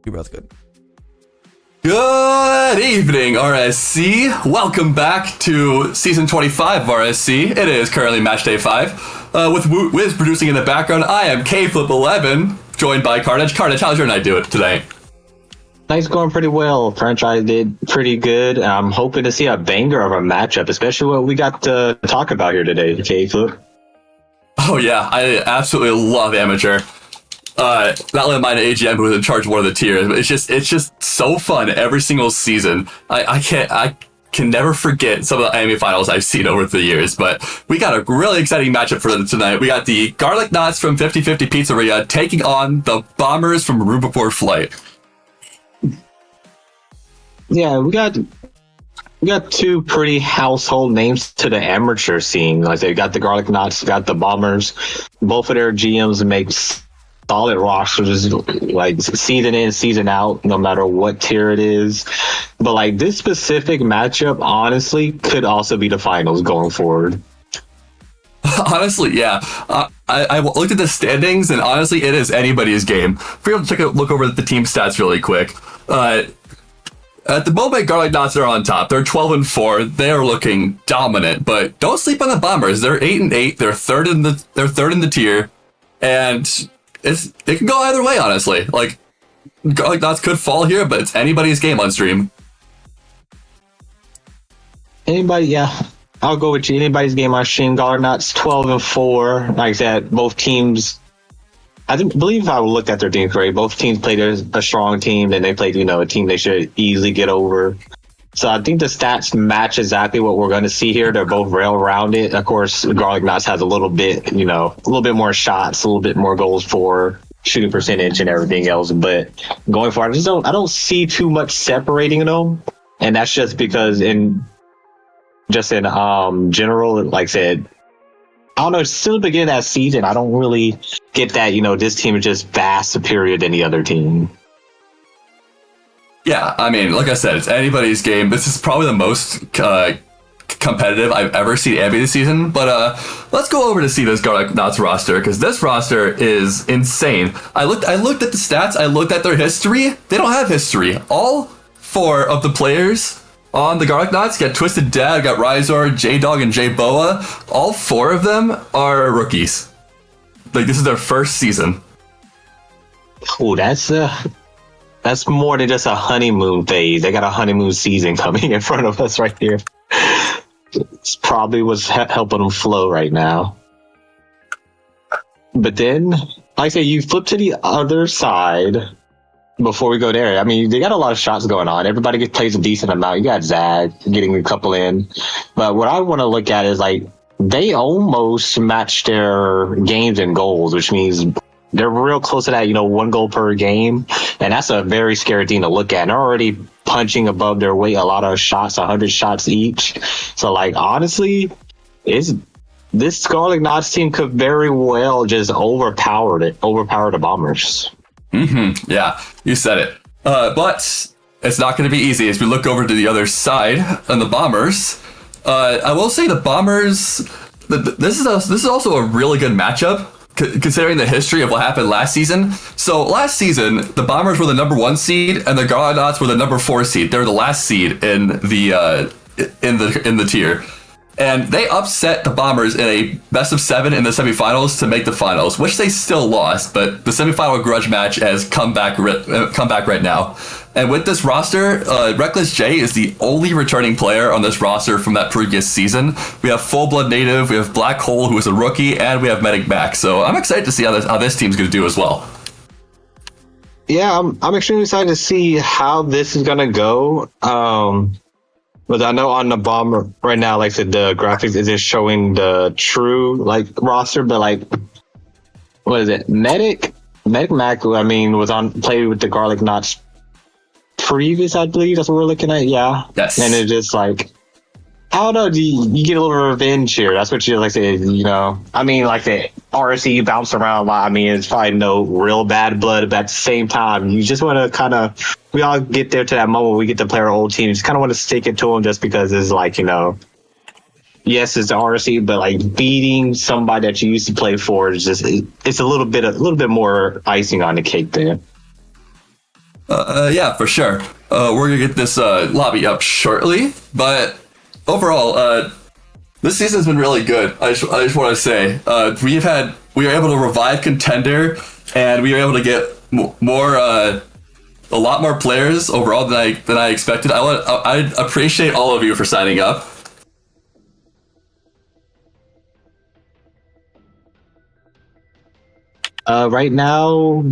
Your brow's good. Good evening, RSC. Welcome back to Season 25 of RSC. It is currently Match Day 5. With Wiz producing in the background, I am KFlip11, joined by Carnage. Carnage, how's your night doing today? Night's going pretty well. Franchise did pretty good. I'm hoping to see a banger of a matchup, especially what we got to talk about here today, KFlip. Oh yeah, I absolutely love Amateur. Not only mine AGM, who is in charge of one of the tiers, but it's just so fun every single season. I can never forget some of the anime finals I've seen over the years, but we got a really exciting matchup for tonight. We got the Garlic Knots from 50/50 Pizzeria taking on the Bombers from Room Before Flight. Yeah, we got two pretty household names to the amateur scene. Like they got the Garlic Knots, got the Bombers. Both of their GMs make solid rosters, like season in, season out, no matter what tier it is. But like this specific matchup, honestly, could also be the finals going forward. Honestly, yeah. I looked at the standings, and honestly, it is anybody's game. If you're able to take a look over the team stats really quick. At the moment, Garlic Knots are on top. They're 12-4. They are looking dominant, but don't sleep on the Bombers. They're 8-8. They're third in the tier, and it can go either way. Honestly, like Garlic Knots could fall here, but it's anybody's game on stream. Anybody, yeah. I'll go with you. Anybody's game on stream. Garlic Knots 12-4. Like I said, both teams. I believe I looked at their teams right. Both teams played a strong team, and they played, a team they should easily get over. So I think the stats match exactly what we're going to see here. They're both rail-rounded. Of course, Garlic Knots has a little bit more shots, a little bit more goals for shooting percentage and everything else. But going forward, I don't see too much separating them, and that's just because in general, like I said, I don't know, it's still the beginning of that season. I don't really get that, this team is just vast superior than the other team. Yeah, I mean, like I said, it's anybody's game. This is probably the most competitive I've ever seen Ambi this season. But let's go over to see this Garlic Knots roster, because this roster is insane. I looked at the stats. I looked at their history. They don't have history. All 4 of the players on the Garlic Knots, got Twisted Dad, got Ryzor, J-Dog, and J-Boa. All 4 of them are rookies. Like, this is their first season. Oh, that's more than just a honeymoon phase. They got a honeymoon season coming in front of us right here. It's probably what's helping them flow right now. But then, like I say, you flip to the other side. Before we go there, I mean, they got a lot of shots going on. Everybody plays a decent amount. You got Zag getting a couple in. But what I want to look at is, like, they almost match their games and goals, which means they're real close to that, 1 goal per game. And that's a very scary thing to look at. And they're already punching above their weight, a lot of shots, 100 shots each. So, like, honestly, this Garlic Knots team could very well just overpower the Bombers. Mm-hmm. Yeah, you said it. But it's not going to be easy. As we look over to the other side on the Bombers, I will say the Bombers. This is also a really good matchup considering the history of what happened last season. So last season, the Bombers were the number 1 seed, and the Garlic Knots were the number 4 seed. They were the last seed in the tier. And they upset the Bombers in a best of 7 in the semifinals to make the finals, which they still lost. But the semifinal grudge match has come back right now. And with this roster, Reckless J is the only returning player on this roster from that previous season. We have Full Blood Native, we have Black Hole, who is a rookie, and we have Medic back. So I'm excited to see how this team's going to do as well. Yeah, I'm extremely excited to see how this is going to go. But I know on the Bomber right now, like I said, the graphics isn't showing the true roster, but what is it? Medic Mac, I mean, played with the Garlic Knots previous, I believe. That's what we're looking at. Yeah. Yes. And it's just like, I don't know, you get a little revenge here. That's what you say, I mean, like the RSC bounce around a lot. I mean, it's probably no real bad blood, but at the same time, you just want to we all get there to that moment where we get to play our old team. You just kind of want to stick it to them just because it's yes, it's the RSC, but beating somebody that you used to play for is just, it's a little bit more icing on the cake there. Yeah, for sure. We're gonna get this lobby up shortly, but overall, this season's been really good. I just want to say we were able to revive Contender, and we were able to get more a lot more players overall than I expected. I appreciate all of you for signing up. Right now,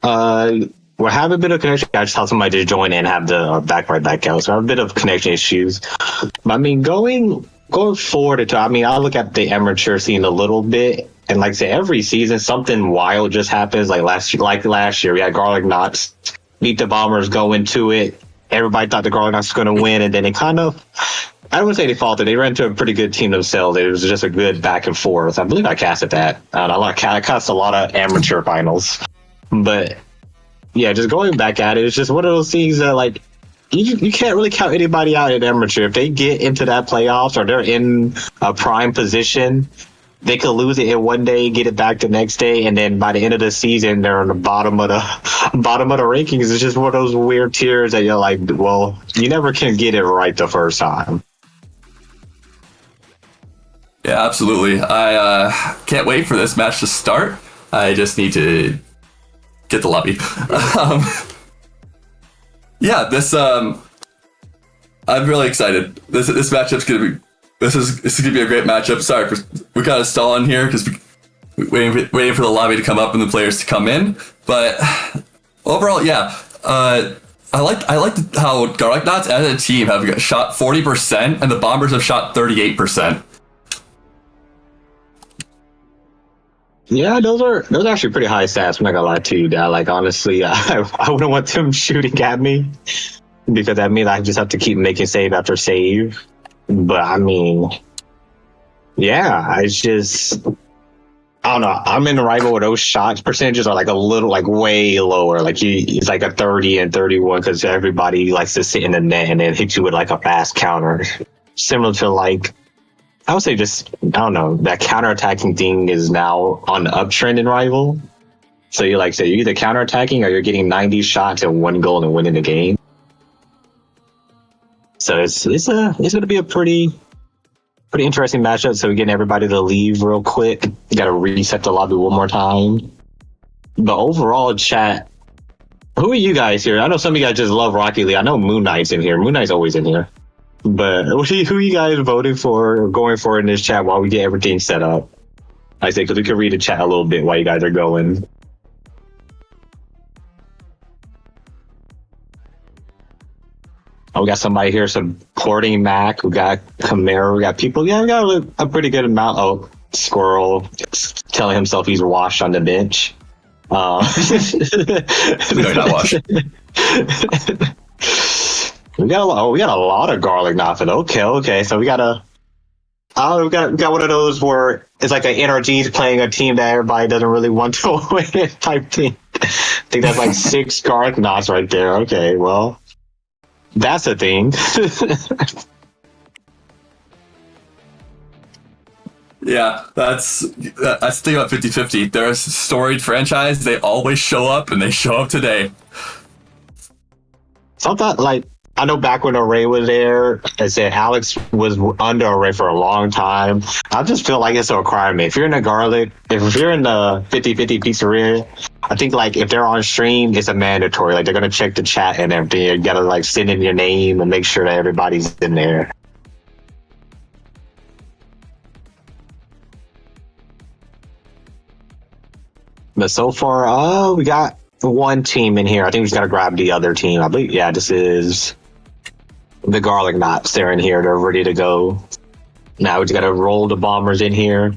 we're having a bit of connection. I just saw somebody just join in and have the back right back out. So I have a bit of connection issues. But I mean, going forward, I mean, I look at the amateur scene a little bit, and like I say, every season something wild just happens. Like last year, we had Garlic Knots beat the Bombers, go into it. Everybody thought the Garlic Knots was going to win, and then it kind of, I wouldn't say they faltered. They ran into a pretty good team themselves. It was just a good back and forth. I believe I casted that. I cast a lot of amateur finals, but yeah, just going back at it, it's just one of those things that like you can't really count anybody out in amateur. If they get into that playoffs or they're in a prime position, they could lose it in one day, get it back the next day, and then by the end of the season, they're on the bottom of the rankings. It's just one of those weird tiers that you're like, well, you never can get it right the first time. Yeah, absolutely. I can't wait for this match to start. I just need to get the lobby. Yeah, I'm really excited. This matchup's gonna be. This is gonna be a great matchup. Sorry, we got a stall in here because waiting for the lobby to come up and the players to come in. But overall, yeah, I like how Garlic Knots as a team have shot 40% and the Bombers have shot 38%. Yeah, those are actually pretty high stats. I'm not gonna lie to you, Dad. Like honestly, I wouldn't want them shooting at me because that means I just have to keep making save after save. But I mean, yeah, it's just I don't know. I'm in the rival where those shots percentages are like a little like way lower. Like it's like a 30 and 31 because everybody likes to sit in the net and then hit you with like a fast counter, similar to like. I would say just, I don't know, that counterattacking thing is now on the uptrend in Rival. So you're like, so you're either counterattacking or you're getting 90 shots and one goal and winning the game. So it's going to be a pretty interesting matchup. So we're getting everybody to leave real quick. You got to reset the lobby one more time. But overall, chat, who are you guys here? I know some of you guys just love Rocket League. I know Moon Knight's in here. Moon Knight's always in here. But who are you guys voting for or going for in this chat while we get everything set up? I say, because we can read the chat a little bit while you guys are going. Oh, we got somebody here supporting Mac. We got Camaro. We got people. Yeah, we got a pretty good amount. Oh, Squirrel telling himself he's washed on the bench. No, not washed. We got a lot of Garlic Knots. Okay. So we got one of those where it's like an NRG's playing a team that everybody doesn't really want to win type team. I think that's like 6 Garlic Knots right there. Okay, well, that's a thing. Yeah, that's the thing about 50-50. They're a storied franchise. They always show up, and they show up today. Sometimes, like, I know back when Array was there, I said Alex was under Array for a long time. I just feel like it's a requirement. If you're in the Garlic, if you're in the 50-50 Pizzeria, I think like if they're on stream, it's a mandatory. Like they're gonna check the chat and everything. You gotta like send in your name and make sure that everybody's in there. But so far, we got one team in here. I think we just gotta grab the other team. I believe, yeah, this is the Garlic Knots. They're in here. They're ready to go. Now we just gotta roll the Bombers in here.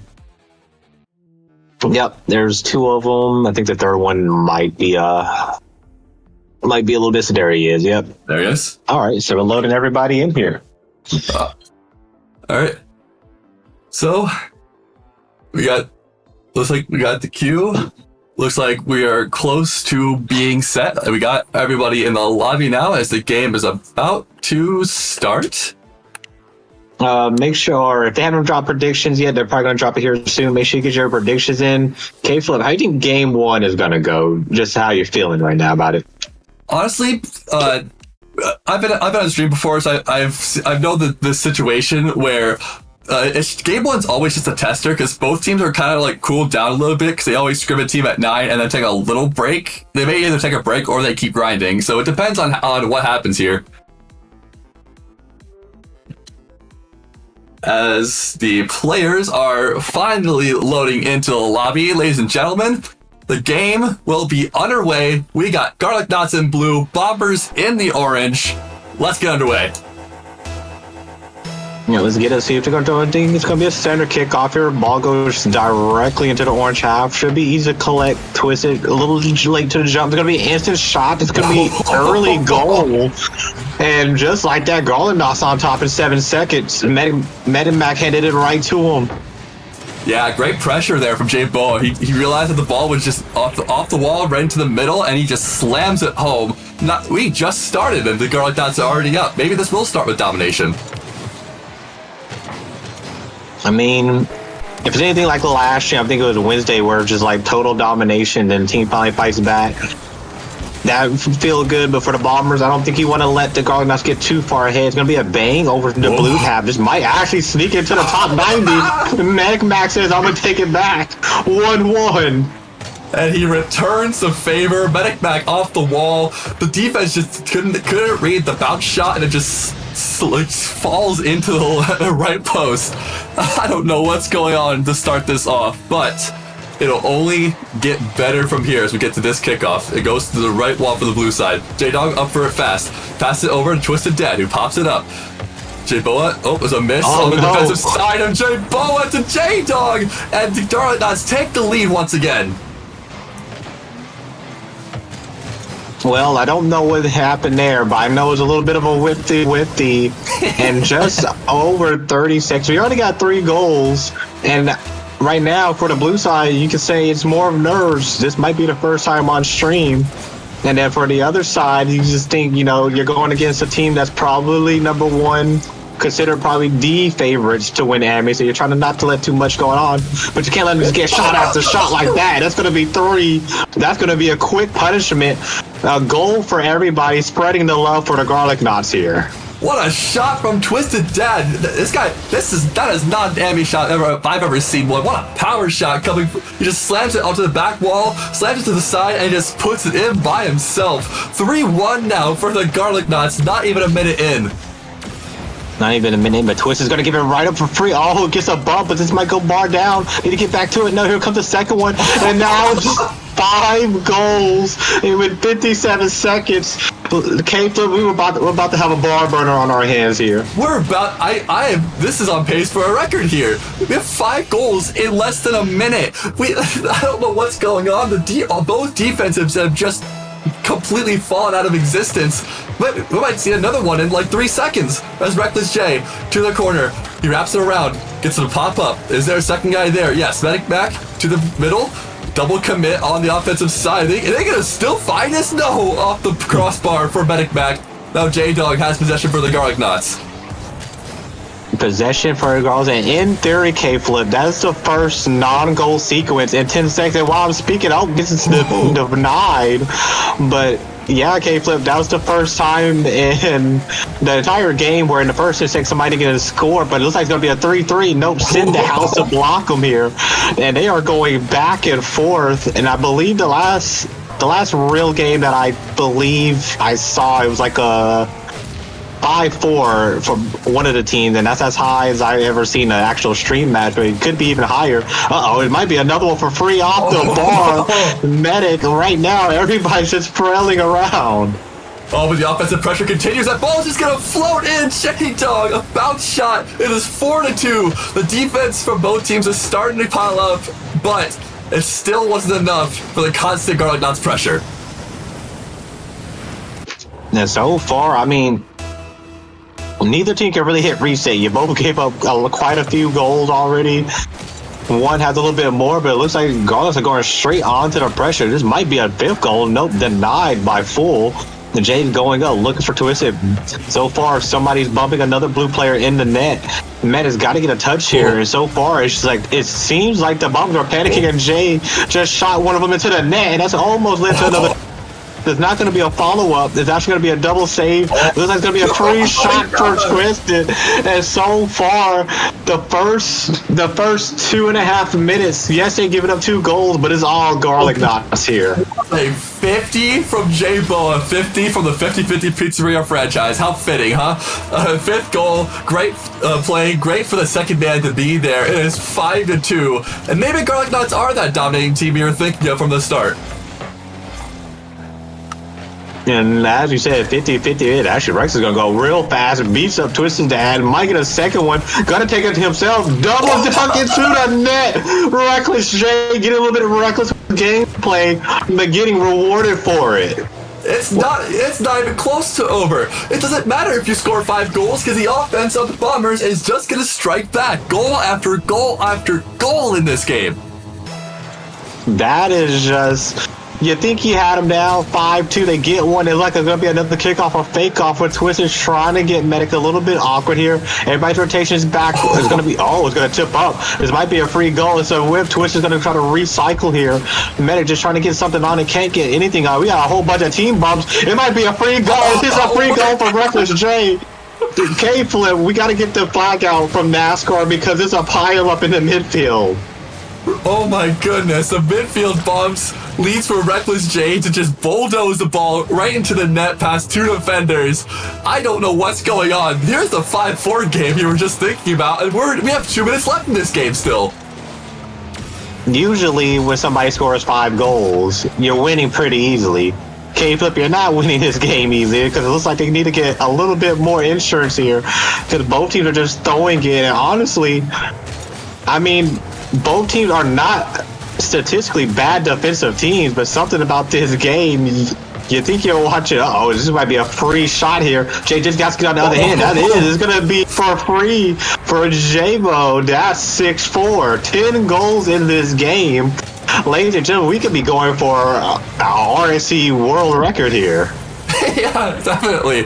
Yep, there's 2 of them. I think the third one might be a little bit. So there he is. Yep, there he is. All right, so we're loading everybody in here. All right. So looks like we got the queue. Looks like we are close to being set. We got everybody in the lobby now as the game is about to start. Make sure if they haven't dropped predictions yet, they're probably going to drop it here soon. Make sure you get your predictions in. K-Flip, how do you think game 1 is going to go? Just how you're feeling right now about it. honestly, I've been on stream before, so I've known the situation where game one's always just a tester because both teams are kind of like cooled down a little bit because they always scrim a team at 9 and then take a little break. They may either take a break or they keep grinding, so it depends on what happens here. As the players are finally loading into the lobby, ladies and gentlemen, the game will be underway. We got Garlic Knots in blue, Bombers in the orange. Let's get underway. Yeah, let's get it. See if they're going to do anything. It's going to be a standard kickoff here. Ball goes directly into the orange half. Should be easy to collect. Twisted. A little late to the jump. It's going to be an instant shot. It's going to be early goal. And just like that, Garlic Knots on top in 7 seconds. Medimac handed it right to him. Yeah, great pressure there from Jay Boa. He realized that the ball was just off the wall, right into the middle, and he just slams it home. We just started, and the Garlic Knots are already up. Maybe this will start with domination. I mean, if it's anything like last year, I think it was Wednesday where just like total domination, then the team finally fights back. That would feel good, but for the Bombers, I don't think you want to let the Garlic Knots get too far ahead. It's going to be a bang over the blue half. This might actually sneak into the top 90. Medic Max says, I'm going to take it back. 1-1. And he returns the favor. Medic Mac off the wall. The defense just couldn't read the bounce shot, and it just falls into the right post. I don't know what's going on to start this off, but it'll only get better from here as we get to this kickoff. It goes to the right wall for the blue side. J-Dog up for it fast. Pass it over to Twisted Dead, who pops it up. J-Boa, there's a miss on the defensive side of J-Boa to J-Dog, and the Garlic Knots take the lead once again. Well, I don't know what happened there, but I know it was a little bit of a whipty, and just over 30 seconds. We already got 3 goals, and right now, for the blue side, you can say it's more of nerves. This might be the first time on stream. And then for the other side, you just think, you're going against a team that's probably number 1, considered probably the favorites to win Emmy. So you're trying not to let too much going on. But you can't let them just get shot after shot like that. That's going to be 3. That's going to be a quick punishment. A goal for everybody, spreading the love for the Garlic Knots here. What a shot from Twisted Dad. That is not an Emmy shot I've ever seen one. What a power shot coming. He just slams it onto the back wall, slams it to the side, and just puts it in by himself. 3-1 now for the Garlic Knots, not even a minute in. Not even a minute, but Twist is going to give it right up for free. Oh, it gets a bump, but this might go bar down. Need to get back to it. No, here comes the second one. And now it's just 5 goals in 57 seconds. K-Flip, we're about to have a bar burner on our hands here. This is on pace for a record here. We have 5 goals in less than a minute. I don't know what's going on. Both defensives have just completely fallen out of existence. But we might see another one in like 3 seconds. As Reckless J to the corner. He wraps it around, gets it to pop up. Is there a second guy there? Yes, Medic back to the middle. Double commit on the offensive side. Are they gonna still find this? No, off the crossbar for Medic back. Now J-Dog has possession for the Garlic Knots. Possession for the girls, and in theory, K-Flip, that's the first non-goal sequence in 10 seconds. And while I'm speaking, this is denied. But yeah, K-Flip, that was the first time in the entire game where in the first 10 seconds somebody get a score, but it looks like it's going to be a 3-3. Nope, send the house to block them here. And they are going back and forth. And I believe the last real game that I believe I saw, it was like a 5-4 from one of the teams, and that's as high as I've ever seen an actual stream match, but it could be even higher. It might be another one for free off the bar. Medic, right now, everybody's just trailing around. Oh, but the offensive pressure continues. That ball is just going to float in. J-Dog, a bounce shot. It is 4-2. The defense from both teams is starting to pile up, but it still wasn't enough for the constant Garlic Knots pressure. And so far, I mean, neither team can really hit reset. You both gave up quite a few goals already. One has a little bit more, but it looks like Garlics are going straight onto the pressure. This might be a 5th goal. Nope, denied by full. The Jade's going up, looking for Twisted. So far, somebody's bumping another blue player in the net. Met has got to get a touch here. And so far, it's just like it seems like the Bombers are panicking, and Jay just shot one of them into the net, and that's almost led to another. There's not going to be a follow-up. There's actually going to be a double save. Looks like it's going to be a free shot for Twisted. And so far, the first 2.5 minutes, yes, they give it up 2 goals, but it's all garlic knots here. A 50 from J-Boa, 50 from the 50-50 Pizzeria franchise. How fitting, huh? 5th goal, great playing, great for the second man to be there. It is 5-2, and maybe Garlic Knots are that dominating team you were thinking of from the start. And as you said, 50-50, actually Rex is going to go real fast, beats up Twisted Dad, might get a second one, got to take it to himself, double dunk it through the net. Reckless J getting a little bit of reckless gameplay, but getting rewarded for it. It's not even close to over. It doesn't matter if you score 5 goals because the offense of the Bombers is just going to strike back goal after goal after goal in this game. That is just... You think he had him down 5-2, they get one. It's like there's going to be another kickoff or fake off where Twisted trying to get Medic a little bit awkward here. Everybody's rotation is back. It's going to be, it's going to tip up. This might be a free goal. It's a whip. Twisted is going to try to recycle here. Medic just trying to get something on and can't get anything on. We got a whole bunch of team bumps. It might be a free goal. It's a free goal for Reckless J. K-Flip, we got to get the flag out from NASCAR because it's a pile up in the midfield. Oh my goodness, the midfield bombs leads for Reckless J to just bulldoze the ball right into the net past 2 defenders. I don't know what's going on. Here's the 5-4 game you were just thinking about, and we have 2 minutes left in this game still. Usually when somebody scores 5 goals, you're winning pretty easily. K-Flip, you're not winning this game easy because it looks like they need to get a little bit more insurance here because both teams are just throwing it. And honestly, I mean, both teams are not statistically bad defensive teams, but something about this game, you think you're watching, this might be a free shot here. Jay just got to get on the other hand. That is, it's going to be for free for J-Bo. That's 6-4. 10 goals in this game. Ladies and gentlemen, we could be going for a RSC world record here. Yeah, definitely.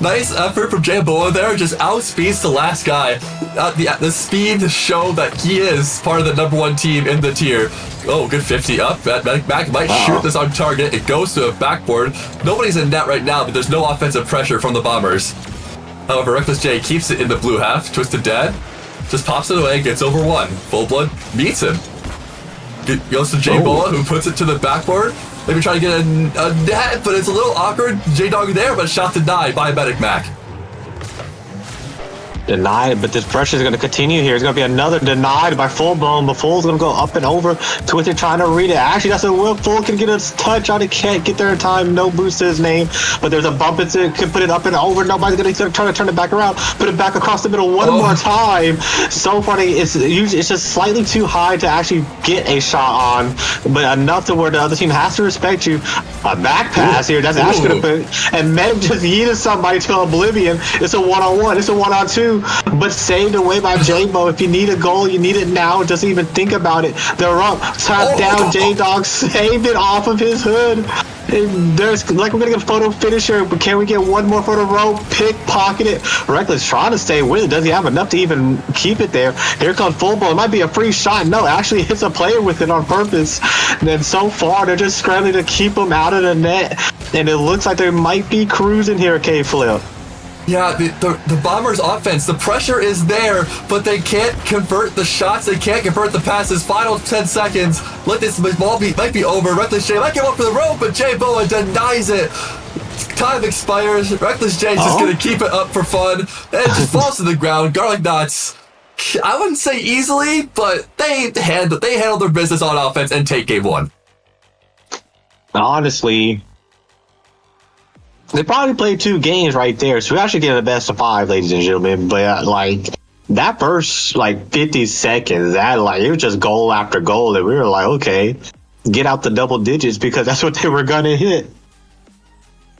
Nice effort from Jamboa there, just outspeeds the last guy. The speed to show that he is part of the #1 team in the tier. Oh, good 50 up. Mac might shoot this on target. It goes to a backboard. Nobody's in net right now, but there's no offensive pressure from the Bombers. However, Reckless J keeps it in the blue half. Twisted Dad just pops it away, gets over 1. Full Blood meets him. Goes to J-Boa, who puts it to the backboard. Maybe try to get a net, but it's a little awkward. J-Dog there, but shot denied by Medic Mac. Denied, but this pressure is going to continue here. It's going to be another denied by Full Blown, but Full's going to go up and over. Twisted trying to read it. Actually, that's a whip. Full can get a touch on it. Can't get there in time. No boost to his name, but there's a bump into it. Can put it up and over. Nobody's going to try to turn it back around. Put it back across the middle one more time. So funny. It's just slightly too high to actually get a shot on, but enough to where the other team has to respect you. A back pass here. That's actually going to put, and Medic just yeeted somebody to oblivion. It's a 1-on-1. It's a 1-on-2. But saved away by J-Bo. If you need a goal, you need it now. Just even think about it. They're up. Tap down. J-Dog saved it off of his hood. And there's like we're gonna get a photo finisher, but can we get one more photo row? Pickpocket it. Reckless trying to stay with it. Does he have enough to even keep it there? Here comes Full Blown. It might be a free shot. No, actually hits a player with it on purpose. And then so far they're just scrambling to keep him out of the net. And it looks like they might be cruising here, K-Flip. Yeah, the Bombers' offense, the pressure is there, but they can't convert the shots. They can't convert the passes. Final 10 seconds. Let this ball might be over. Reckless J might get up for the rope, but J-Boa denies it. Time expires. Reckless J is just going to keep it up for fun. And it just falls to the ground. Garlic Knots, I wouldn't say easily, but they handled their business on offense and take game 1. Honestly, they probably played 2 games right there, so we actually get a best of 5, ladies and gentlemen. But that first 50 seconds, it was just goal after goal, and we were like, okay, get out the double digits because that's what they were gonna hit.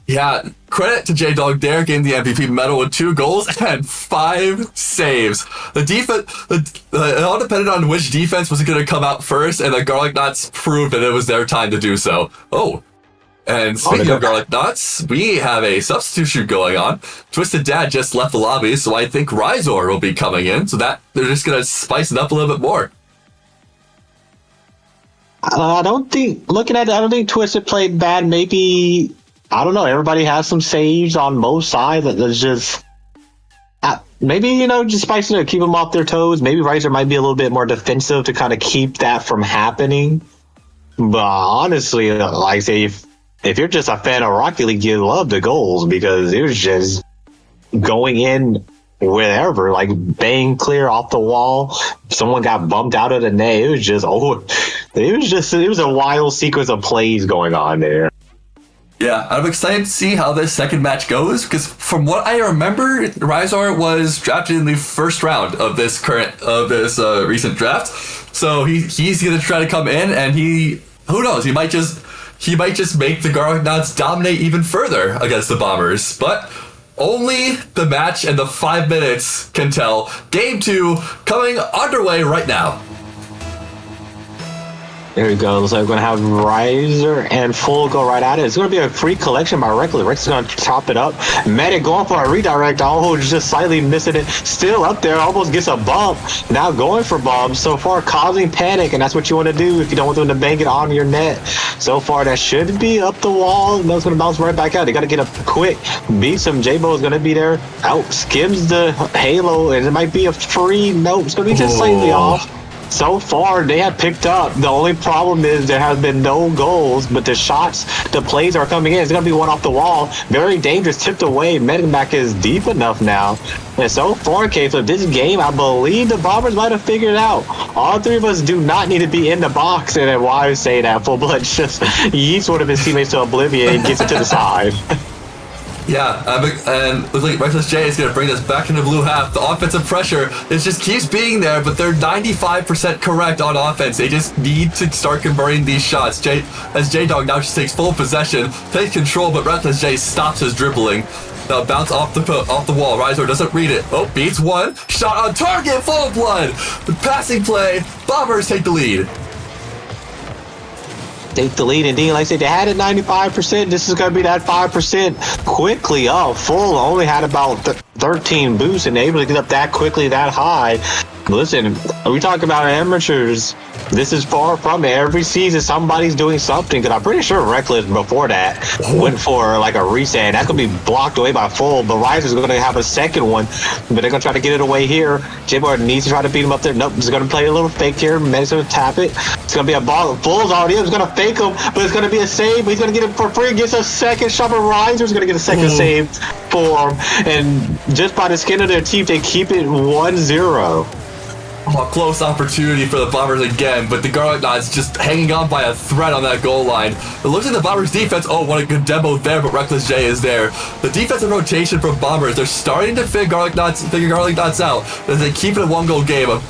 Yeah, credit to J-Dog there, getting the MVP medal with 2 goals and 5 saves. The defense, it all depended on which defense was going to come out first, and the Garlic Knots proved that it was their time to do so. And speaking of Garlic Knots, we have a substitution going on. Twisted Dad just left the lobby, so I think Ryzor will be coming in, so that they're just going to spice it up a little bit more. I don't think, looking at it, I don't think Twisted played bad. Maybe, I don't know, everybody has some saves on both sides. That's just, maybe, just spice it up, keep them off their toes. Maybe Ryzor might be a little bit more defensive to kind of keep that from happening. But honestly, like I say, if you're just a fan of Rocket League, you love the goals because it was just going in wherever, like bang clear off the wall. Someone got bumped out of the net. It was just it was a wild sequence of plays going on there. Yeah, I'm excited to see how this second match goes because from what I remember, Ryzor was drafted in the first round of this recent draft. So he's gonna try to come in, and who knows, he might just make the Garlic Knots dominate even further against the Bombers. But only the match and the 5 minutes can tell. Game 2 coming underway right now. There we go. Looks like we're going to have Ryzor and Full go right at it. It's going to be a free collection by Reckless. Rex is going to chop it up. Medic going for a redirect. Oh, just slightly missing it. Still up there. Almost gets a bump. Now going for bombs. So far, causing panic, and that's what you want to do if you don't want them to bang it on your net. So far, that should be up the wall. That's going to bounce right back out. They got to get up quick. Beat some. J-Bo is going to be there. Out. Skims the Halo, and it might be a free. Nope. It's going to be just slightly off. So far, they have picked up. The only problem is there has been no goals, but the shots, the plays are coming in. It's going to be one off the wall. Very dangerous, tipped away. Medivac is deep enough now. And so far, case of this game, I believe the Bombers might have figured it out. All three of us do not need to be in the box. And then why I say that, Full Blood just yeets one of his teammates to oblivion and gets it to the side. Yeah, and looks like Reckless J is going to bring us back into blue half. The offensive pressure just keeps being there, but they're 95% correct on offense. They just need to start converting these shots. As J-Dog now just takes full possession, takes control, but Reckless J stops his dribbling. Now bounce off the wall. Ryzor doesn't read it. Oh, beats one. Shot on target, Full Blood. The passing play. Bombers take the lead. Take the lead, indeed. Like I said, they had it 95%. This is going to be that 5% quickly up. Full only had about 13 boosts and able to get up that quickly, that high. Listen, we talk about amateurs. This is far from it. Every season, somebody's doing something. Because I'm pretty sure Reckless before that went for like a reset. That could be blocked away by Full. But Ryzor's going to have a second one. But they're going to try to get it away here. J-Bar needs to try to beat him up there. Nope, he's going to play a little fake here. Medic's going to tap it. It's going to be a ball. Full's already up. He's going to fake him. But it's going to be a save. He's going to get it for free. Gets a second shot. But Ryzor's going to get a second save for him. And just by the skin of their teeth, they keep it 1-0. Oh, close opportunity for the Bombers again, but the Garlic Knots just hanging on by a thread on that goal line. It looks like the Bombers defense, what a good demo there, but Reckless J is there. The defensive rotation from Bombers, they're starting to figure Garlic Knots out as they keep it a one-goal game. A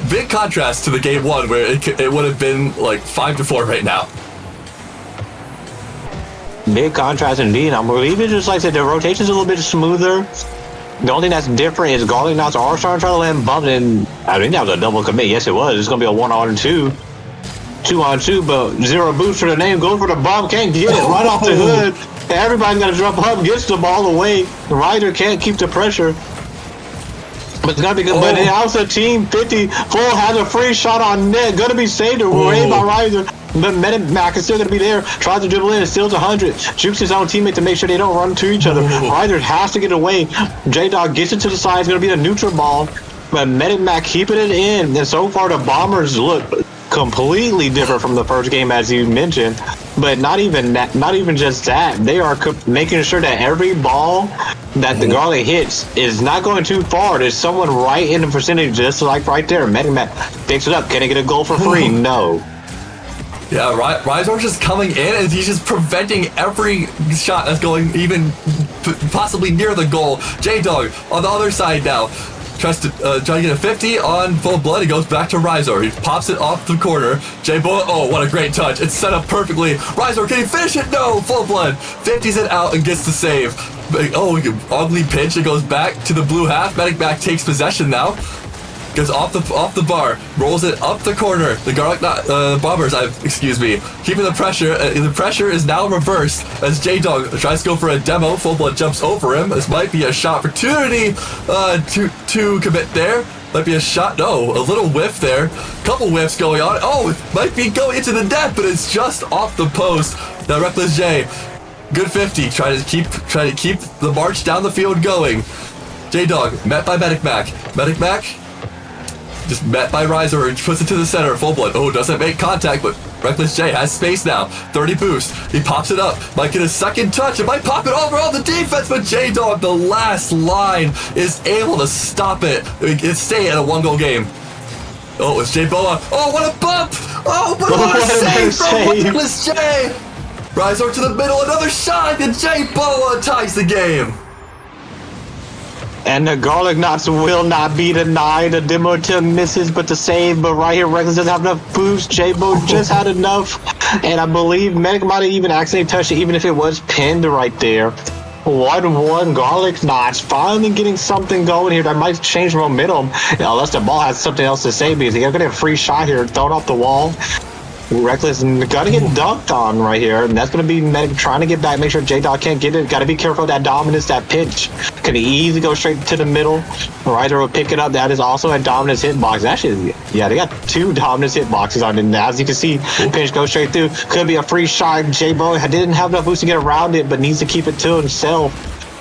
big contrast to the game one where it would have been like 5-4 right now. Big contrast indeed. I'm even just like I said, the rotation's a little bit smoother. The only thing that's different is Garlic Knots are starting to try to land bumps, and I think that was a double commit. Yes, it was. It's going to be a 1-on-2. 2-on-2, but 0 boost for the name. Goes for the bump. Can't get it right off the hood. Everybody's going to jump up. Gets the ball away. The Ryder can't keep the pressure. But it's going to be good. But it also Team 50 Full has a free shot on net. Going to be saved away by Ryder. But Medivac is still going to be there. Tries to dribble in. Steals 100. Jukes his own teammate to make sure they don't run to each other. Ryder has to get away. J-Dog gets it to the side. It's going to be a neutral ball. But Medivac keeping it in. And so far, the Bombers look completely different from the first game, as you mentioned. But not even just that. They are making sure that every ball that the Garlic hits is not going too far. There's someone right in the percentage, just like right there. Medivac picks it up. Can I get a goal for free? No. Yeah, Ryzor's just coming in and he's just preventing every shot that's going even possibly near the goal. J-Dog on the other side now. Tries to get a 50 on Full Blood. He goes back to Ryzor. He pops it off the corner. J-Bo, what a great touch. It's set up perfectly. Ryzor, can he finish it? No, Full Blood 50s it out and gets the save. Ugly pinch. It goes back to the blue half. Medivac takes possession now. Goes off the bar, rolls it up the corner. The Garlic Bombers, keeping the pressure. The pressure is now reversed as J-Dog tries to go for a demo. Full Blood jumps over him. This might be a shot opportunity to commit there. Might be a shot. No, a little whiff there. Couple whiffs going on. Oh, it might be going into the net, but it's just off the post. Now Reckless J, good 50. Try to keep the march down the field going. J-Dog met by Medic Mac. Medic Mac just met by Ryzor. Puts it to the center. Full blood. Oh, doesn't make contact, but Reckless J has space now. 30 boost. He pops it up. Might get a second touch. It might pop it over all the defense, but J-Dog, the last line, is able to stop it. It's staying at a 1-goal game. Oh, it's J Boa. Oh, what a bump! Oh, but what a save from Reckless J! Ryzor to the middle, another shot, and J Boa ties the game. And the garlic knots will not be denied. The demo attempt misses, but the save. But right here, Reckless doesn't have enough boost. J-Bo just had enough. And I believe Medic might have even accidentally touched it, even if it was pinned right there. 1-1 garlic knots finally getting something going here that might change momentum. Unless the ball has something else to say, because he's going to get a free shot here, thrown off the wall. Reckless got to get dunked on right here, and that's going to be Medic trying to get back, make sure J-Dog can't get it. Got to be careful of that dominance, that pitch. Could easily go straight to the middle. Ryzor will pick it up. That is also a dominance hitbox. Actually, yeah, they got 2 dominance hitboxes on it. As you can see, pitch goes straight through. Could be a free shot. J-Bo didn't have enough boost to get around it, but needs to keep it to himself.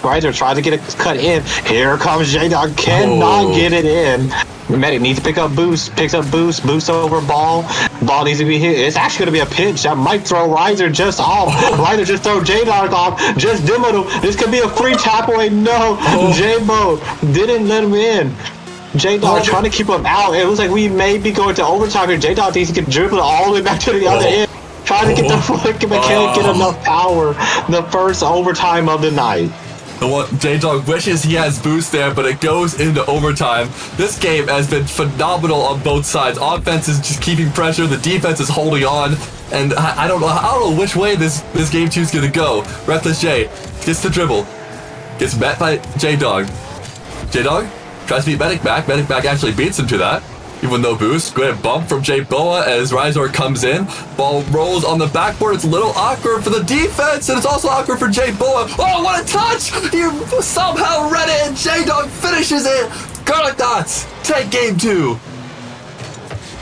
Ryzor tries to get it cut in. Here comes J-Dog. Cannot get it in. Medic needs to pick up boost, picks up boost over ball. Ball needs to be hit. It's actually going to be a pitch that might throw Ryzor just off. Ryzor just throw J-Dog off, just demoed him. This could be a free tap away. No, J-Bo didn't let him in. J-Dog trying to keep him out. It looks like we may be going to overtime here. J-Dog thinks he can dribble it all the way back to the other end. Trying to get the flick, but can't get enough power. The first overtime of the night. J-Dog wishes he has boost there, but it goes into overtime. This game has been phenomenal on both sides. Offense is just keeping pressure. The defense is holding on. And I don't know which way this game 2 is going to go. Reckless J gets the dribble. Gets met by J-Dog. J-Dog tries to beat Medic Mac. Medic Mac actually beats him to that. Even though boost, good bump from J Boa as Ryzor comes in. Ball rolls on the backboard. It's a little awkward for the defense, and it's also awkward for J Boa. Oh, what a touch! You somehow read it, and J-Dog finishes it. Garlic Knots take game 2.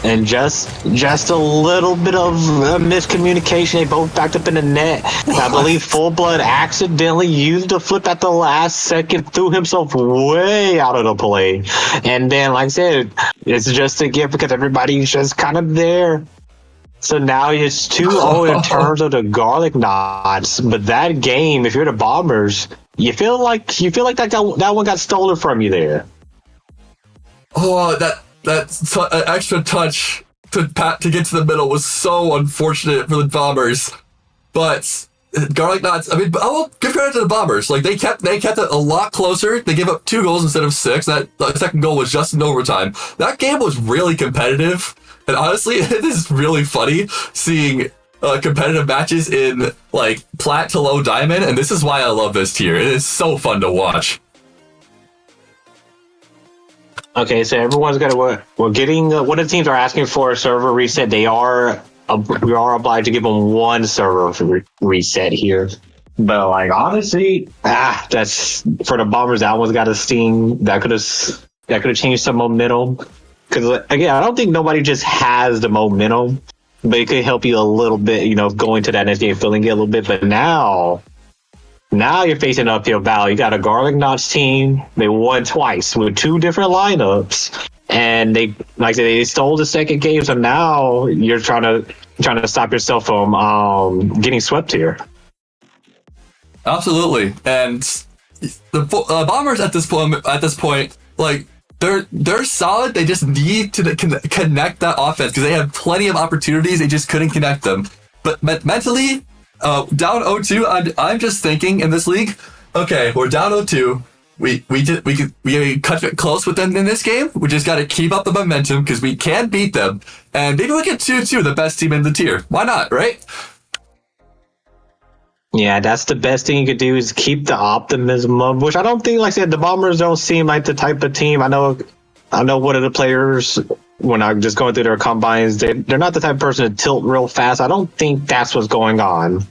And just a little bit of miscommunication. They both backed up in the net. I believe Full Blood accidentally used a flip at the last second, threw himself way out of the play. And then, like I said, it's just a gift because everybody's just kind of there. So now it's 2-0 in terms of the garlic knots. But that game, if you're the Bombers, you feel like that one got stolen from you there. Oh, that extra touch to get to the middle was so unfortunate for the Bombers. But Garlic Knots, I mean, I will give credit to the Bombers. Like, they kept it a lot closer. They gave up 2 goals instead of 6. That second goal was just in overtime. That game was really competitive. And honestly, it is really funny seeing competitive matches in, like, plat to low diamond. And this is why I love this tier. It is so fun to watch. Okay, so everyone's got to. We're getting what the teams are asking for a server reset. We are obliged to give them 1 server reset here. But like honestly, that's for the Bombers. That one's got a sting. That could have changed some momentum. Because again, I don't think nobody just has the momentum, but it could help you a little bit. You know, going to that next game, feeling it a little bit. But now you're facing an uphill battle. You got a Garlic Knots team. They won twice with 2 different lineups, and they, like I said, they stole the second game. So now you're trying to stop yourself from getting swept here. Absolutely, and the Bombers at this point, like they're solid. They just need to connect that offense because they have plenty of opportunities. They just couldn't connect them. But mentally. Down 0-2. I'm just thinking in this league. Okay, we're down 0-2. We cut it close with them in this game. We just got to keep up the momentum because we can beat them, and maybe we get 2-2, the best team in the tier. Why not, right? Yeah, that's the best thing you could do is keep the optimism up, which I don't think, like I said, the Bombers don't seem like the type of team. I know one of the players, when I'm just going through their combines, they're not the type of person to tilt real fast. I don't think that's what's going on.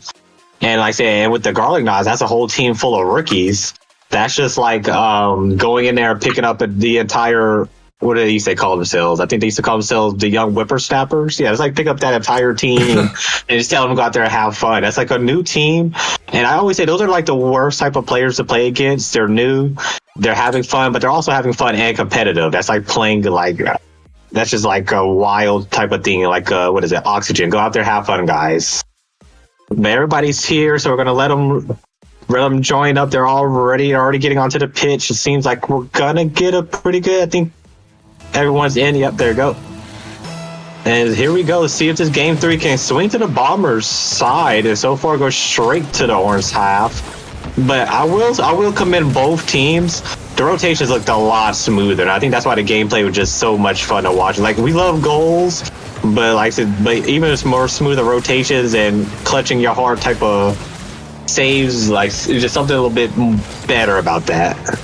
And like I said, and with the Garlic Knots, that's a whole team full of rookies. That's just like going in there and picking up the entire what do they used to call themselves? I think they used to call themselves the young whippersnappers. Yeah, it's like pick up that entire team and just tell them to go out there and have fun. That's like a new team. And I always say those are like the worst type of players to play against. They're new, they're having fun, but they're also having fun and competitive. That's like playing like, that's just like a wild type of thing. Like, what is it? Oxygen. Go out there, have fun, guys. But everybody's here, so we're going to let them join up. They're already getting onto the pitch. It seems like we're going to get a pretty good, I think, everyone's in. Yep, there we go. And here we go. Let's see if this game 3 can swing to the Bombers' side. And so far, go straight to the orange half. But I will commend both teams. The rotations looked a lot smoother. And I think that's why the gameplay was just so much fun to watch. Like, we love goals, but like I said, but even it's more smoother rotations and clutching your heart type of saves. Like, it's just something a little bit better about that.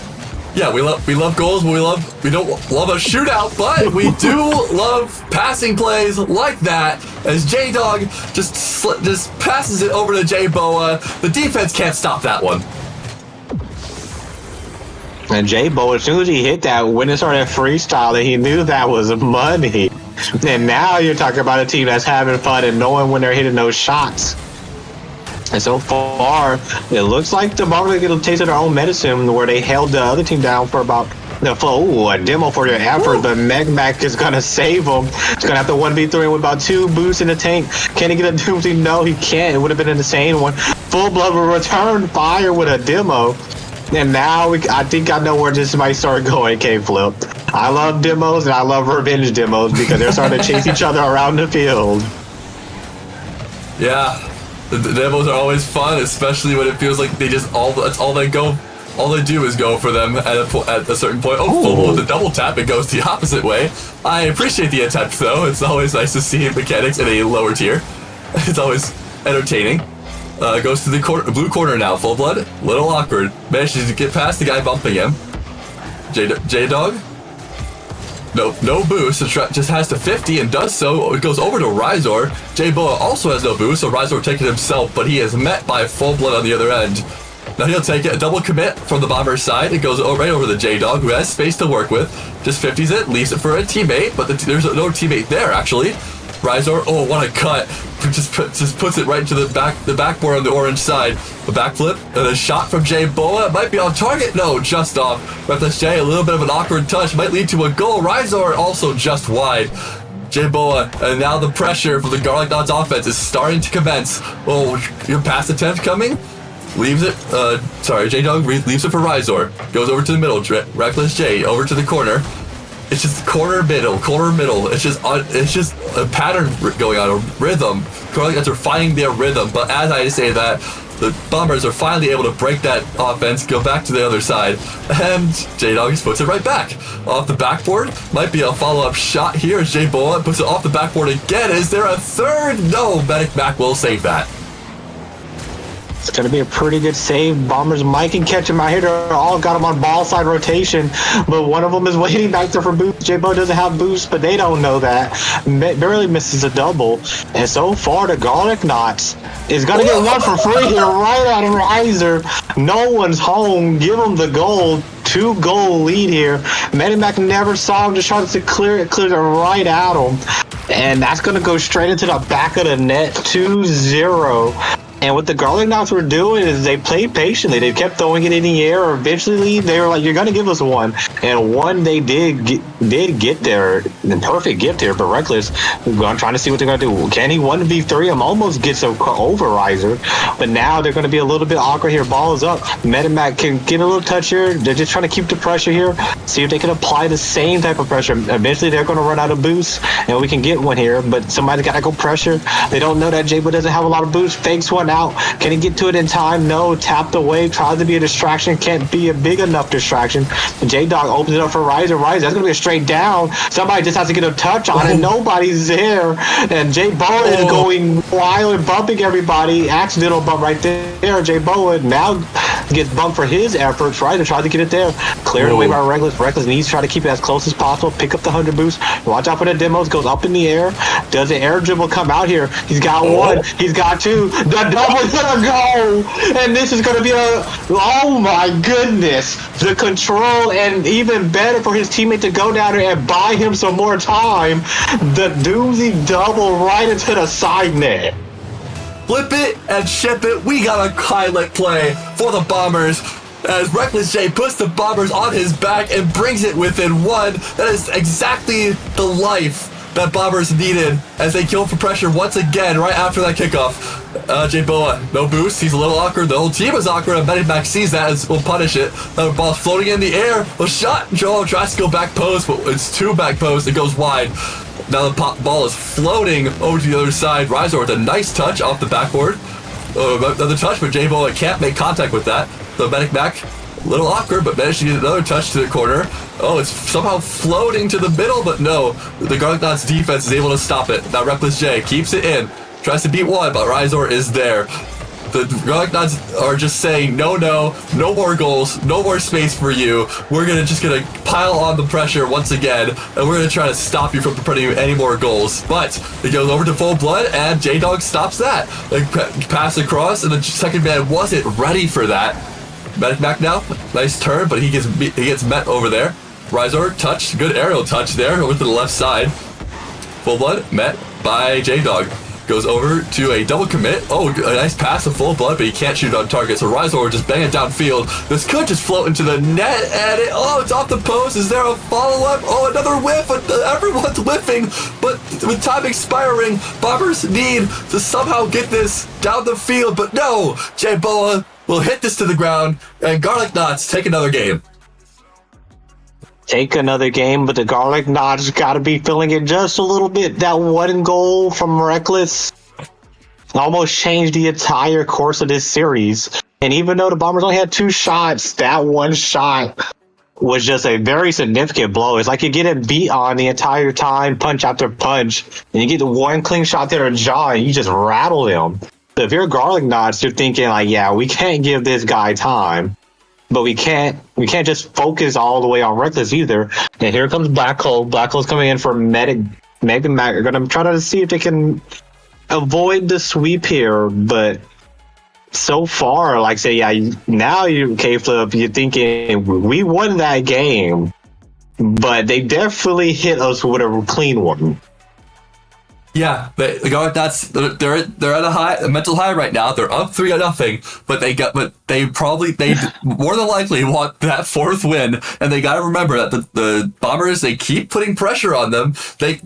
Yeah, we love goals, but we don't love a shootout, but we do love passing plays like that. As J-Dog just passes it over to J-Boa, the defense can't stop that one. And J-Boa, as soon as he hit that, when it started freestyling, he knew that was money. And now you're talking about a team that's having fun and knowing when they're hitting those shots. And so far, it looks like the Bombers get a taste of their own medicine where they held the other team down for about a demo for their effort, but Mac is going to save them. He's going to have to 1v3 with about 2 boosts in the tank. Can he get a doomsday? No, he can't. It would have been an insane one. Full Blood will return fire with a demo. And now I think I know where this might start going, K-Flip. I love demos and I love revenge demos because they're starting to chase each other around the field. Yeah. The demos are always fun, especially when it feels like that's all they do is go for them at a certain point. Oh, with the double tap, it goes the opposite way. I appreciate the attempt, though. It's always nice to see mechanics in a lower tier. It's always entertaining. Goes to the blue corner now. Full Blood, little awkward. Manages to get past the guy bumping him. J-Dog. No boost, just has to 50 and does so. It goes over to Ryzor. J-Boa also has no boost, so Ryzor taking himself, but he is met by Full Blood on the other end. Now he'll take it, a double commit from the Bomber's side. It goes right over the J-Dog, who has space to work with. Just 50s it, leaves it for a teammate, but there's no teammate there, actually. Ryzor, what a cut. Just puts it right into the backboard on the orange side. A backflip and a shot from J-Boa. Might be on target. No, just off. Reckless J, a little bit of an awkward touch. Might lead to a goal. Ryzor also just wide. J-Boa, and now the pressure from the Garlic Knots offense is starting to commence. Your pass attempt coming? Leaves it, J-Dog leaves it for Ryzor. Goes over to the middle. Reckless J, over to the corner. It's just corner middle. It's just a pattern going on, a rhythm. Garlic Knots are finding their rhythm, but as I say that, the Bombers are finally able to break that offense, go back to the other side, and J-Dog puts it right back. Off the backboard, might be a follow-up shot here as J-Boa puts it off the backboard again. Is there a third? No, Medic Mac will save that. It's going to be a pretty good save. Bombers might can catch him out here. They're all got him on ball side rotation, but one of them is waiting back there for boost. J-Bo doesn't have boost, but they don't know that. Barely misses a double. And so far, the Garlic Knots is going to get one for free here right out of Ryzor. No one's home. Give him the goal. 2-goal lead here. Medimac never saw him. Just trying to clear it right at him. And that's going to go straight into the back of the net. 2-0. And what the Garlic Knots were doing is they played patiently. They kept throwing it in the air. Eventually, they were like, "You're going to give us one." And one they did get there. The perfect gift here, but Reckless trying to see what they're going to do. Can he 1v3 him? Almost gets over Ryzor. But now they're going to be a little bit awkward here. Ball is up. Medimac can get a little touch here. They're just trying to keep the pressure here. See if they can apply the same type of pressure. Eventually, they're going to run out of boost, and we can get one here. But somebody's got to go pressure. They don't know that J-Bo doesn't have a lot of boost. Fakes one out. Can he get to it in time? No. Tapped away. Tries to be a distraction. Can't be a big enough distraction. J-Dog opens it up for Ryzor. Ryzor, that's going to be a straight down. Somebody just has to get a touch on it. Nobody's there. And J-Bo is going wild and bumping everybody. Accidental bump right there. J-Bo now gets bumped for his efforts. Ryzor tries to get it there. Cleared away by Reckless. Reckless needs to try to keep it as close as possible. Pick up the 100 boost. Watch out for the demos. Goes up in the air. Does the air dribble come out here? He's got one. He's got two. The double's gonna go. And this is gonna be oh my goodness. The control, and even better for his teammate to go down there and buy him some more time. The doozy double right into the side net. Flip it and ship it. We got a highlight play for the Bombers as Reckless J puts the Bombers on his back and brings it within one. That is exactly the life that Bombers needed as they kill for pressure once again right after that kickoff. J Boa, no boost. He's a little awkward. The whole team is awkward, and Medivac sees that and will punish it. The ball's floating in the air. A shot. Joel tries to go back post, but it's two back post. It goes wide. Now the ball is floating over to the other side. Ryzor with a nice touch off the backboard. Another touch, but J Boa can't make contact with that. So Medivac, a little awkward, but managed to get another touch to the corner. Oh, it's somehow floating to the middle, but no. The Garlic Knots defense is able to stop it. Now Reckless J keeps it in. Tries to beat one, but Ryzor is there. The Garlic Knots are just saying, no more goals, no more space for you. We're just gonna pile on the pressure once again, and we're gonna try to stop you from putting any more goals. But it goes over to Full Blood, and J-Dog stops that. Like, pass across, and the second man wasn't ready for that. Medivac now, nice turn, but he gets met over there. Ryzor touch, good aerial touch there over to the left side. Full Blood met by J-Dog. Goes over to a double commit. Oh, a nice pass to Full Blood, but he can't shoot on target. So Ryzor will just bang it downfield. This could just float into the net, and it's off the post. Is there a follow-up? Oh, another whiff. Everyone's whiffing, but with time expiring, Bombers need to somehow get this down the field. But no, J Boa will hit this to the ground, and Garlic Knots take another game. Take another game, but the Garlic Knots got to be feeling it just a little bit. That one goal from Reckless almost changed the entire course of this series. And even though the Bombers only had two shots, that one shot was just a very significant blow. It's like you're getting beat on the entire time, punch after punch, and you get the one clean shot there to jaw, and you just rattle him. So if you're Garlic Knots, you're thinking like, yeah, we can't give this guy time. But we can't just focus all the way on Reckless either. And here comes Black Hole. Black Hole's coming in for Megan Mac. They're gonna try to see if they can avoid the sweep here. But so far, like say, yeah, now you K-Flip, you're thinking we won that game, but they definitely hit us with a clean one. Yeah, the Garlic Knots, they're at a mental high right now. They're up 3-0, but they more than likely want that fourth win. And they got to remember that the Bombers, they keep putting pressure on them. They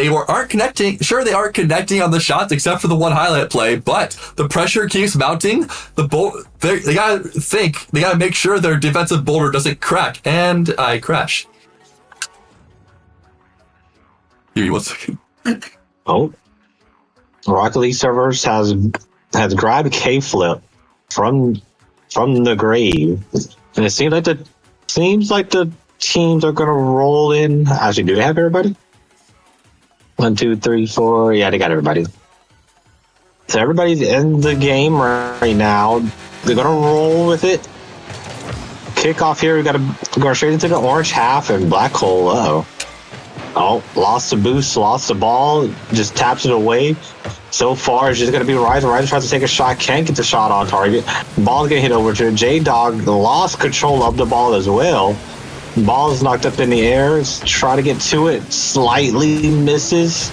aren't connecting. Sure, they aren't connecting on the shots except for the one highlight play, but the pressure keeps mounting. They gotta make sure their defensive boulder doesn't crack. And I crash. Give me 1 second. Oh, Rocket League servers has grabbed K-Flip from the grave, and it seems like the teams are gonna roll in. Actually, do they have everybody? 1, 2, 3, 4. Yeah, they got everybody. So everybody's in the game right now. They're gonna roll with it. Kickoff here. We gotta go straight into the orange half and Black Hole. Oh, lost the boost, lost the ball, just taps it away. So far, it's just going to be Ryzor. Ryzor tries to take a shot, can't get the shot on target. Ball's going to hit over to J-Dog, lost control of the ball as well. Ball is knocked up in the air, try to get to it, slightly misses.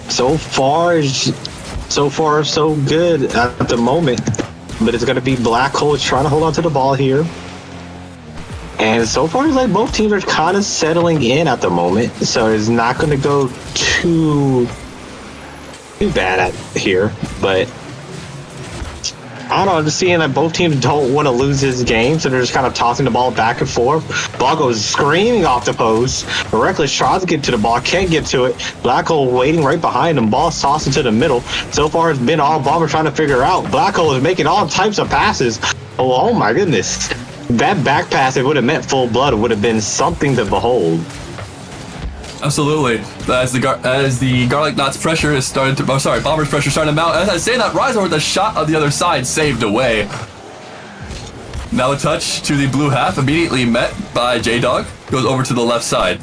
So far, so good at the moment. But it's going to be Black Hole trying to hold on to the ball here. And so far, it's like both teams are kind of settling in at the moment, so it's not going to go too bad at here. But I don't know, I'm just seeing that both teams don't want to lose this game, so they're just kind of tossing the ball back and forth. Ball goes screaming off the post. Reckless tries to get to the ball, can't get to it. Black Hole waiting right behind him. Ball tossed into the middle. So far, it's been all Bomber trying to figure out. Black Hole is making all types of passes. Oh my goodness. That back pass, it would have meant Full Blood. It would have been something to behold. Absolutely. As the Garlic Knots pressure is starting to... Oh, sorry, Bombers pressure starting to mount. As I say that, Ryzor with a shot on the other side saved away. Now a touch to the blue half, immediately met by J-Dog. Goes over to the left side.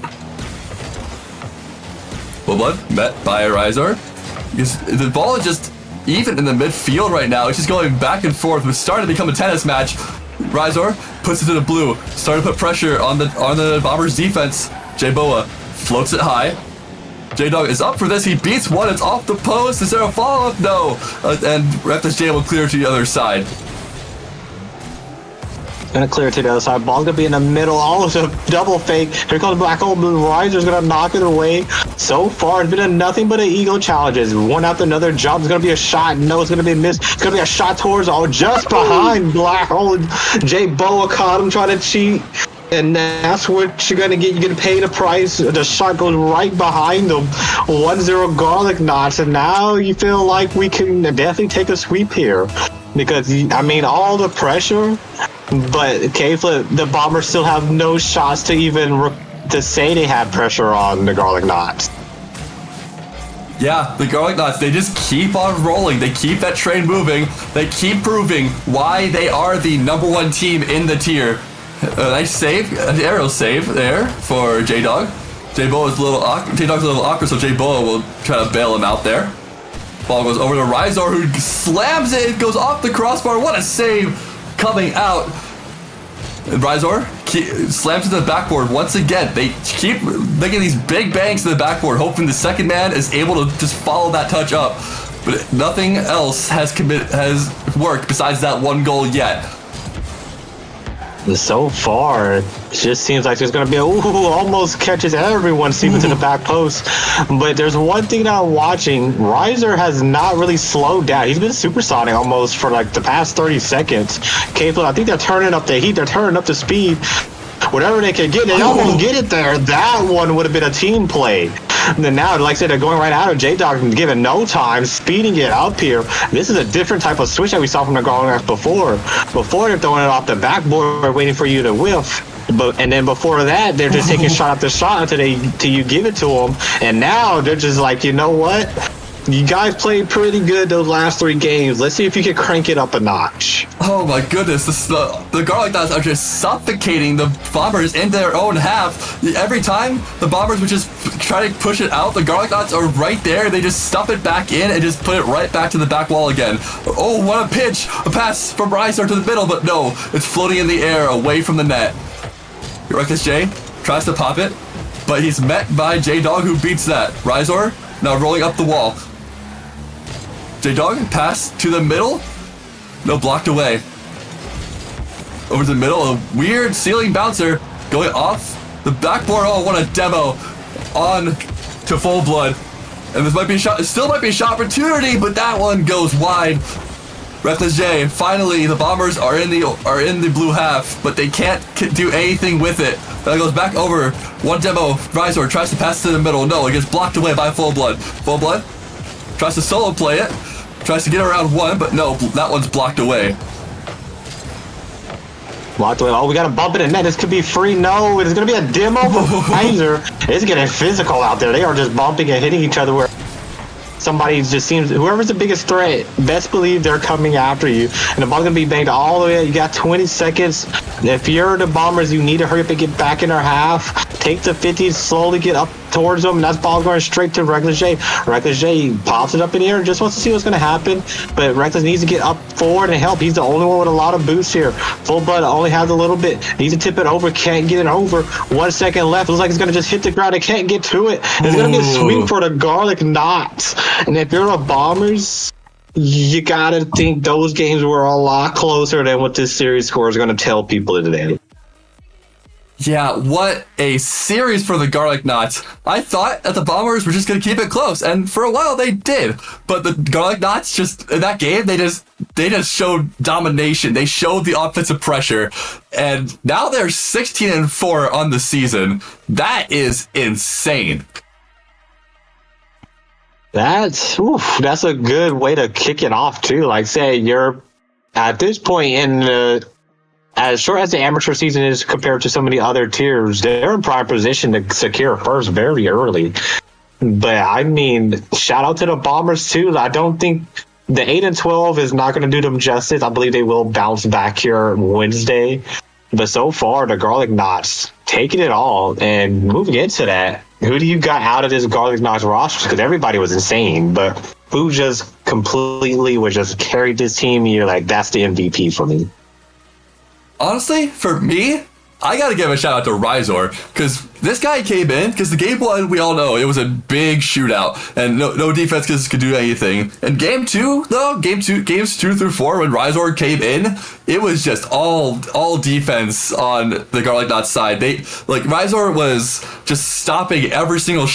Full-Blood met by Ryzor. The ball is just even in the midfield right now. It's just going back and forth. It's starting to become a tennis match. Ryzor puts it to the blue. Starting to put pressure on the Bombers defense. J-Boa floats it high. J-Dog is up for this. He beats one. It's off the post. Is there a follow-up? No. And Reckless J will clear to the other side. Gonna clear to the other side. Ball's gonna be in the middle. Almost a double fake. Here comes Black Hole. Ryzor's gonna knock it away. So far, it's been nothing but an ego challenges. One after another. Jump. It's gonna be a shot. No, it's gonna be a miss. It's gonna be a shot towards just behind Black Hole. J-Boa caught him trying to cheat. And that's what you're gonna get. You're gonna pay the price. The shot goes right behind them. 1-0 Garlic Knots. And now you feel like we can definitely take a sweep here. Because, I mean, all the pressure. But K-Flip, the Bombers still have no shots to even to say they had pressure on the Garlic Knots. Yeah, the Garlic Knots, they just keep on rolling. They keep that train moving. They keep proving why they are the #1 team in the tier. A nice save, an arrow save there for J-Dog. J-Boa is J-Dog's a little awkward, so J-Boa will try to bail him out there. Ball goes over to Ryzor, who slams it. It goes off the crossbar. What a save coming out. Ryzor slams to the backboard once again. They keep making these big bangs to the backboard, hoping the second man is able to just follow that touch up. But nothing else has worked besides that one goal yet. So far, it just seems like there's going to be almost catches everyone sleeping to the back post. But there's one thing that I'm watching. Ryzor has not really slowed down. He's been supersonic almost for like the past 30 seconds. K-Flip, I think they're turning up the heat. They're turning up the speed. Whatever they can get, they almost get it there. That one would have been a team play. And then now, like I said, they're going right out of J-Dog and giving no time, speeding it up here. This is a different type of switch that we saw from the Garlic before. Before, they're throwing it off the backboard, waiting for you to whiff. And then before that, they're just taking shot after shot until you give it to them. And now they're just like, you know what? You guys played pretty good those last 3 games. Let's see if you can crank it up a notch. Oh my goodness, the Garlic Knots are just suffocating the Bombers in their own half. Every time the Bombers would just try to push it out, the Garlic Knots are right there. They just stuff it back in and just put it right back to the back wall again. Oh, what a pitch! A pass from Ryzor to the middle, but no, it's floating in the air away from the net. Reckless J tries to pop it, but he's met by J-Dog, who beats that. Ryzor now rolling up the wall. J-Dog, pass to the middle. No, blocked away. Over to the middle, a weird ceiling bouncer going off the backboard. Oh, what a demo. On to Full Blood. And this might be a shot, it still might be a shot opportunity, but that one goes wide. Reckless J, finally the Bombers are in the blue half, but they can't do anything with it. That goes back over. One demo, Ryzor tries to pass to the middle. No, it gets blocked away by Full Blood. Full Blood tries to solo play it. Tries to get around one, but no, that one's blocked away. Blocked away. Oh, we got to bump it in net. This could be free. No, it's going to be a demo for Ryzor. It's getting physical out there. They are just bumping and hitting each other where somebody just seems, whoever's the biggest threat, best believe they're coming after you. And the ball's going to be banged all the way. You got 20 seconds. If you're the Bombers, you need to hurry up and get back in our half. Take the 50s, slowly get up towards them, and that's ball going straight to Reckless J. Reckless J pops it up in the air and just wants to see what's going to happen. But Reckless needs to get up forward and help. He's the only one with a lot of boost here. Full Blood only has a little bit. Needs to tip it over. Can't get it over. 1 second left. Looks like it's going to just hit the ground. It can't get to it. It's going to be a sweep for the Garlic Knots. And if you're the Bombers, you got to think those games were a lot closer than what this series score is going to tell people today. Yeah, what a series for the Garlic Knots. I thought that the Bombers were just going to keep it close, and for a while they did. But the Garlic Knots just, in that game, they just showed domination. They showed the offensive pressure, and now they're 16-4 on the season. That is insane. That's a good way to kick it off, too. Like, say, you're at this point in the... As short as the amateur season is compared to some of the other tiers, they're in prime position to secure first very early. But I mean, shout out to the Bombers too. I don't think the 8-12 is not going to do them justice. I believe they will bounce back here Wednesday. But so far, the Garlic Knots taking it all and moving into that. Who do you got out of this Garlic Knots roster? Because everybody was insane, but who just completely was just carried this team? You're like, that's the MVP for me. Honestly, for me, I gotta give a shout out to Ryzor, because this guy came in, because the game one, we all know, it was a big shootout, and no defense could do anything. And game two, though, games 2 through 4, when Ryzor came in, it was just all defense on the Garlic Knots side. Ryzor was just stopping every single,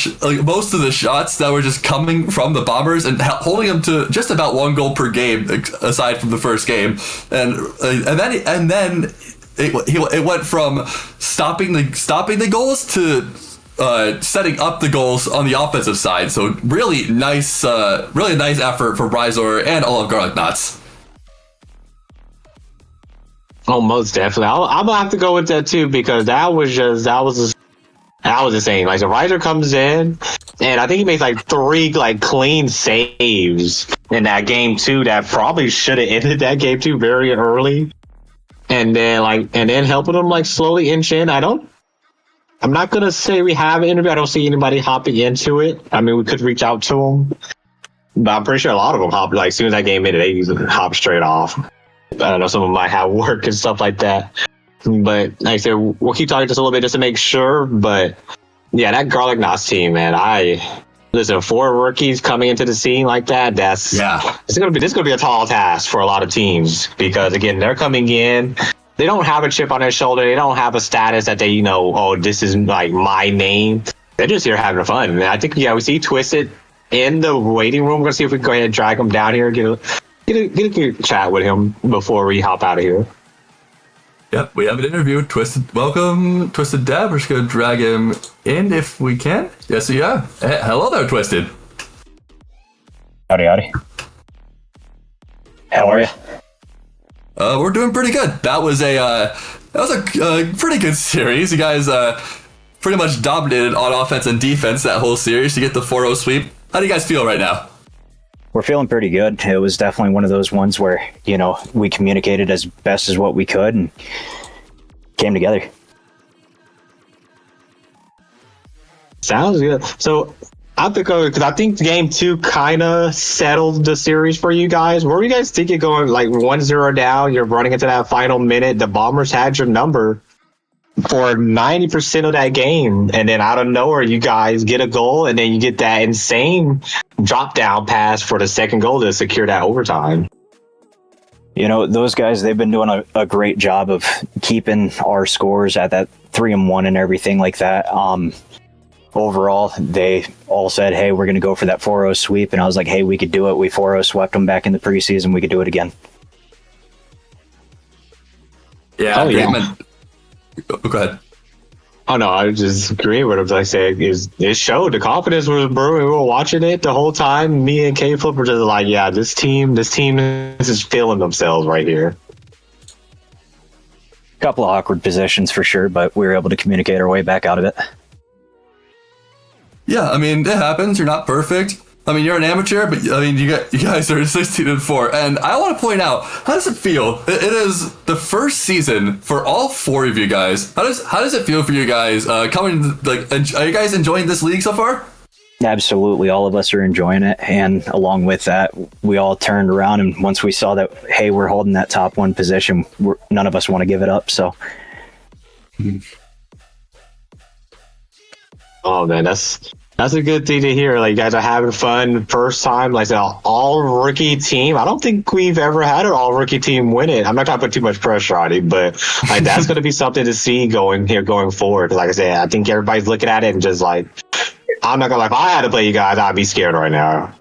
most of the shots that were just coming from the Bombers and holding them to just about 1 goal per game, aside from the first game. And then it went from stopping the goals to setting up the goals on the offensive side. So really nice effort for Ryzor and all of Garlic Knots. Oh, most definitely. I'm gonna have to go with that too, because that was insane. Like, the Ryzor comes in, and I think he makes like 3 clean saves in that game too. That probably should have ended that game too very early. And then helping them slowly inch in. I'm not gonna say we have an interview. I don't see anybody hopping into it. I mean, we could reach out to them, but I'm pretty sure a lot of them hopped. As soon as that game ended, they usually hop straight off. I don't know. Some of them might have work and stuff like that. But like I said, we'll keep talking just a little bit just to make sure. But yeah, that Garlic Knots team, man. Listen, 4 rookies coming into the scene like that, this is gonna be a tall task for a lot of teams, because again, they're coming in, they don't have a chip on their shoulder, they don't have a status that they this is my name. They're just here having fun. And I think we see Twisted in the waiting room. We're gonna see if we can go ahead and drag him down here, get a chat with him before we hop out of here. Yep, we have an interview. Twisted, welcome, Twisted Dab. We're just gonna drag him in if we can. Yes, yeah. Hey, hello there, Twisted. Howdy. How are you? We're doing pretty good. That was a pretty good series. You guys pretty much dominated on offense and defense that whole series to get the 4-0 sweep. How do you guys feel right now? We're feeling pretty good. It was definitely one of those ones where, we communicated as best as what we could and came together. Sounds good. So I think game 2 kind of settled the series for you guys. Were you guys thinking going 1-0 down, you're running into that final minute, the Bombers had your number for 90% of that game, and then out of nowhere you guys get a goal, and then you get that insane drop down pass for the second goal to secure that overtime? Those guys, they've been doing a great job of keeping our scores at that 3-1 and everything like that. Overall, they all said, hey, we're going to go for that 4-0 sweep, and I was like, hey, we could do it. We 4-0 swept them back in the preseason. We could do it again. Yeah. Go ahead. Oh no, I was just agreeing with him. I said, it showed. The confidence was brewing. We were watching it the whole time. Me and K-Flip were just like, yeah, this team is just feeling themselves right here. A couple of awkward positions for sure, but we were able to communicate our way back out of it. Yeah, I mean, it happens. You're not perfect. I mean, you're an amateur, but I mean, you guys are 16-4, and I want to point out, how does it feel? It is the first season for all 4 of you guys. How does it feel for you guys coming? Are you guys enjoying this league so far? Absolutely, all of us are enjoying it, and along with that, we all turned around, and once we saw that, hey, we're holding that top 1 position, none of us want to give it up. So, oh man, that's a good thing to hear. You guys are having fun. First time, I said, all rookie team. I don't think we've ever had an all rookie team win it. I'm not trying to put too much pressure on it, but that's going to be something to see going forward. Like I said, I think everybody's looking at it and just I'm not gonna lie. If I had to play you guys, I'd be scared right now.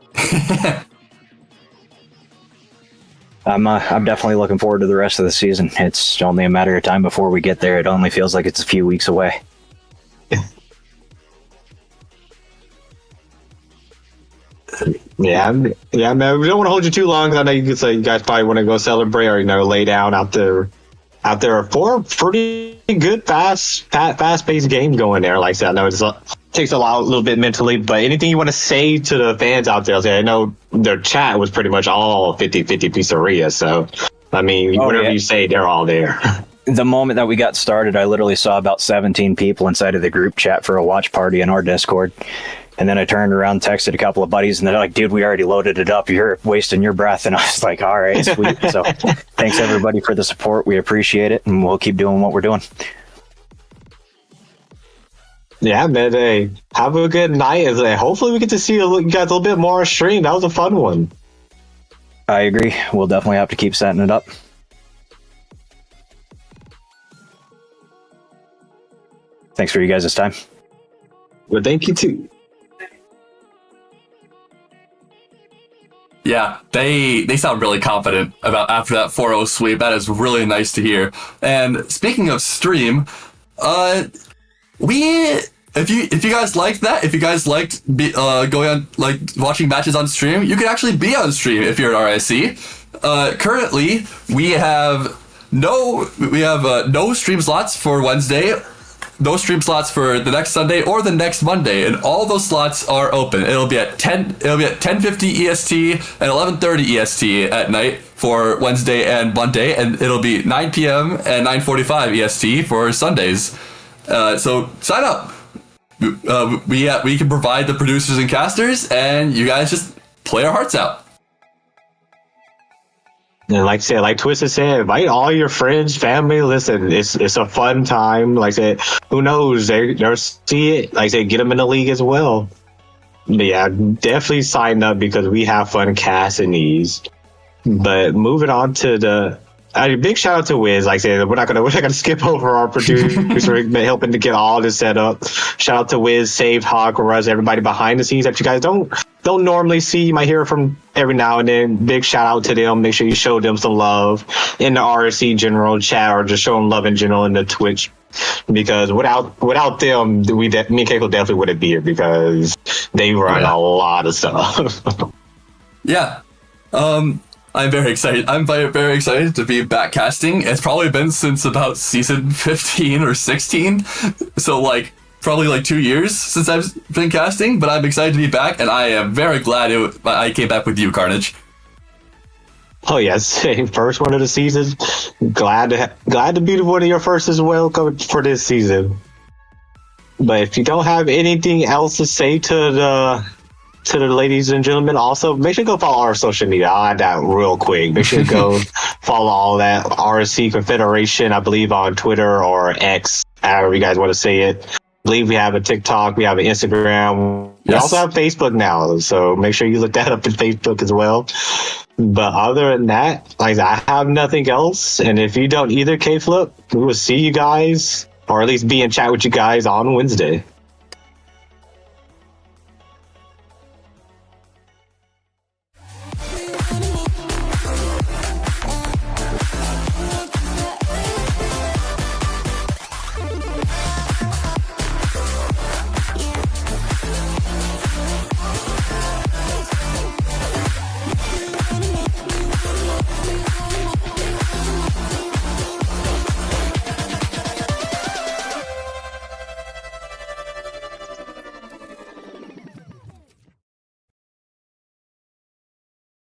I'm definitely looking forward to the rest of the season. It's only a matter of time before we get there. It only feels like it's a few weeks away. Yeah, man. We don't want to hold you too long, because I know you guys probably want to go celebrate or lay down out there. 4 pretty good fast-paced games going there. Like I said, I know it's takes a little bit mentally, but anything you want to say to the fans out there? I know their chat was pretty much all 50-50 Pizzeria, so I mean, whatever you say, they're all there. The moment that we got started, I literally saw about 17 people inside of the group chat for a watch party in our Discord. And then I turned around, texted a couple of buddies, and they're like, dude, we already loaded it up. You're wasting your breath. And I was like, all right, sweet. So thanks, everybody, for the support. We appreciate it, and we'll keep doing what we're doing. Yeah, man. Hey, have a good night. Hopefully we get to see you guys a little bit more on stream. That was a fun one. I agree. We'll definitely have to keep setting it up. Thanks for you guys' time. Well, thank you too. Yeah, they sound really confident about after that 4-0 sweep. That is really nice to hear. And speaking of stream, if you guys liked that, if you guys liked going on, like, watching matches on stream, you can actually be on stream if you're at RSC. Currently, we have no stream slots for Wednesday, no stream slots for the next Sunday or the next Monday, and all those slots are open. It'll be at 10:50 EST and 11:30 EST at night for Wednesday and Monday, and it'll be 9 p.m. and 9:45 EST for Sundays. So sign up. We can provide the producers and casters, and you guys just play our hearts out. And like Twisted said, invite all your friends, family. Listen, it's a fun time. Like I said, who knows? They'll see it. Like I said, get them in the league as well. But yeah, definitely sign up because we have fun casting these. But moving on to big shout out to Wiz. Like I said, we're not gonna skip over our producer helping to get all this set up. Shout out to Wiz, Saved, Hawk, Ruz, everybody behind the scenes that you guys don't normally see. You might hear from every now and then. Big shout out to them. Make sure you show them some love in the RSC general chat, or just show them love in general in the Twitch. Because without them, me and Keiko definitely wouldn't be here because they run a lot of stuff. Yeah. I'm very excited. I'm very excited to be back casting. It's probably been since about season 15 or 16. So probably 2 years since I've been casting, but I'm excited to be back, and I am very glad I came back with you, Carnage. Oh yes, same. First one of the season. Glad to be one of your first as well for this season. But if you don't have anything else to say to the ladies and gentlemen, also make sure to go follow our social media. I'll add that real quick. Make sure to go follow all that RSC Confederation, I believe, on Twitter or X, however you guys want to say it. I believe we have a TikTok, we have an Instagram. We also have Facebook now, so make sure you look that up in Facebook as well. But other than that, I have nothing else. And if you don't either, K-Flip, we will see you guys, or at least be in chat with you guys on Wednesday.